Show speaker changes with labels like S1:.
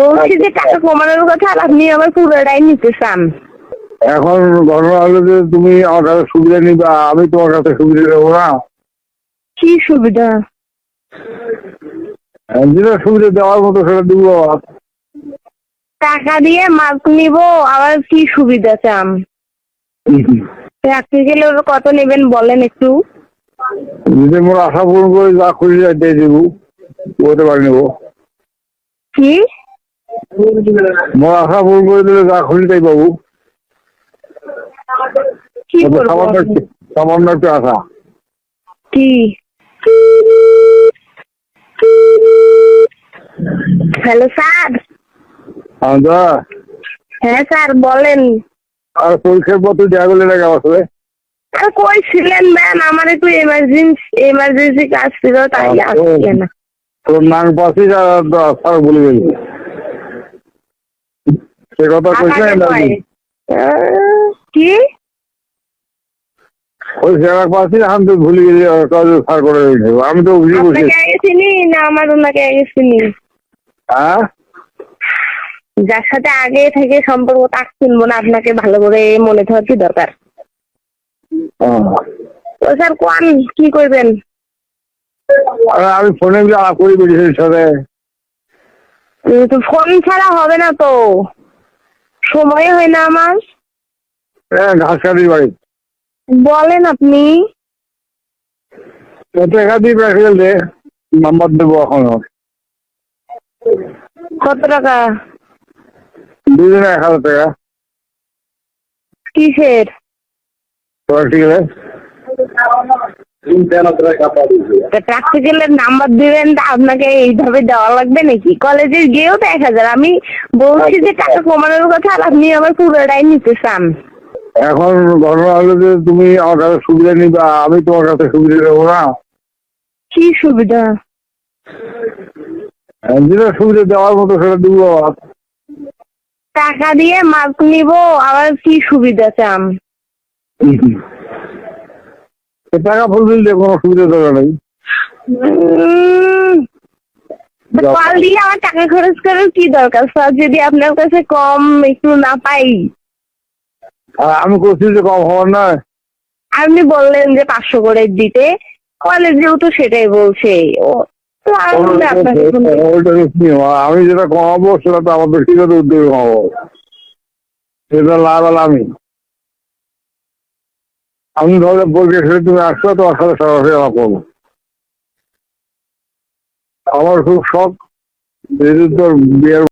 S1: বলছি যে টাকা কমানোর কথা, আর আপনি আবার পুরোটাই নিতে চান।
S2: এখন ঘটনা হলো যে তুমি আমার কাছে সুবিধা নিবা, আমি তোমার কাছে সুবিধা নেবো না।
S1: কি সুবিধা?
S2: যেটা সুবিধা দেওয়ার মতো সেটা দিব।
S1: টাকা দিয়ে মাছ নিব, আবার কি সুবিধা চান? রাখতে গেলে ওরা কত নেবেন বলেন একটু।
S2: যদি মোর আশা পূরণ করে যা খুশি দিয়ে দেবো, ওতে পারি নেবো।
S1: কি
S2: মোর আশা পূরণ করে দিলে যা খুশি তাই পাবো।
S1: কি করবো?
S2: সামান্য একটু আশা।
S1: কি? Hello sir. হ্যাঁ স্যার বলেন।
S2: আর পরীক্ষার পর তুই দেখা করলি না কেমন আসলে?
S1: আর কই ছিলেন ম্যাম? আমার একটু এমার্জেন্সি কাজ ছিল, তাই আসছে না।
S2: তোর নাম পাচ্ছিস আর বলে গেলি সে কথা কইস না।
S1: কি
S2: ওই সেবা পাচ্ছিস, এখন তুই ভুলে গেলি সার করে রেখে। আমি তো বুঝি বসি।
S1: আপনাকে আগে চিনি না আমার ওনাকে আগে চিনি?
S2: হ্যাঁ,
S1: যার সাথে আগে থেকে সম্পর্ক তাকে চিনবো না, আপনাকে ভালো করে মনে থাকার কি দরকার? তো স্যার কোন কি করবেন?
S2: আমি ফোনে আলাপ করি বেরিয়েছি সাথে।
S1: তো ফোন ছাড়া হবে না তো, সময় হয় না আমার।
S2: ঘাস কাটির বাড়ি
S1: বলেন আপনি।
S2: টাকা দিয়ে রেখে দে, নাম্বার দেবো এখন।
S1: কত টাকা?
S2: দুজনে 1000 টাকা।
S1: কিসের?
S2: প্র্যাকটিক্যালে
S1: প্র্যাকটিক্যালের নাম্বার দিবেন, আপনাকে এইভাবে দেওয়া লাগবে নাকি? কলেজে গিয়েও তো 1000। আমি বলছি যে টাকা কমানোর কথা, আর আপনি আবার পুরোটাই নিতে চান।
S2: এখন ঘটনা হলো যে তুমি আমার কাছে সুবিধা নিবা, আমি তোমার কাছে সুবিধা নেবো না।
S1: কি সুবিধা?
S2: যেটা সুবিধা দেওয়ার মতো সেটা দিব।
S1: টাকা দিয়ে মাছ নিব, আবার কি সুবিধা চান?
S2: টাকা ফুলফিল দিয়ে কোনো সুবিধা দরকার নেই।
S1: কল দিয়ে আমার টাকা খরচ করার কি দরকার স্যার, যদি আপনার কাছে কম একটু না পাই?
S2: আমি করছি যে কম হওয়ার নয়।
S1: আপনি বললেন যে 500 করে দিতে, কলেজেও তো সেটাই বলছে।
S2: আমি যেটা কমাবো সেটা তো আমার ব্যক্তিগত উদ্যোগে কমাবো, সেটা লাভ আমি ধরলে বলছি তুমি আসছো, তোমার সাথে সরাসরি আমার করবো। আমার খুব শখ, যেহেতু তোর বিয়ের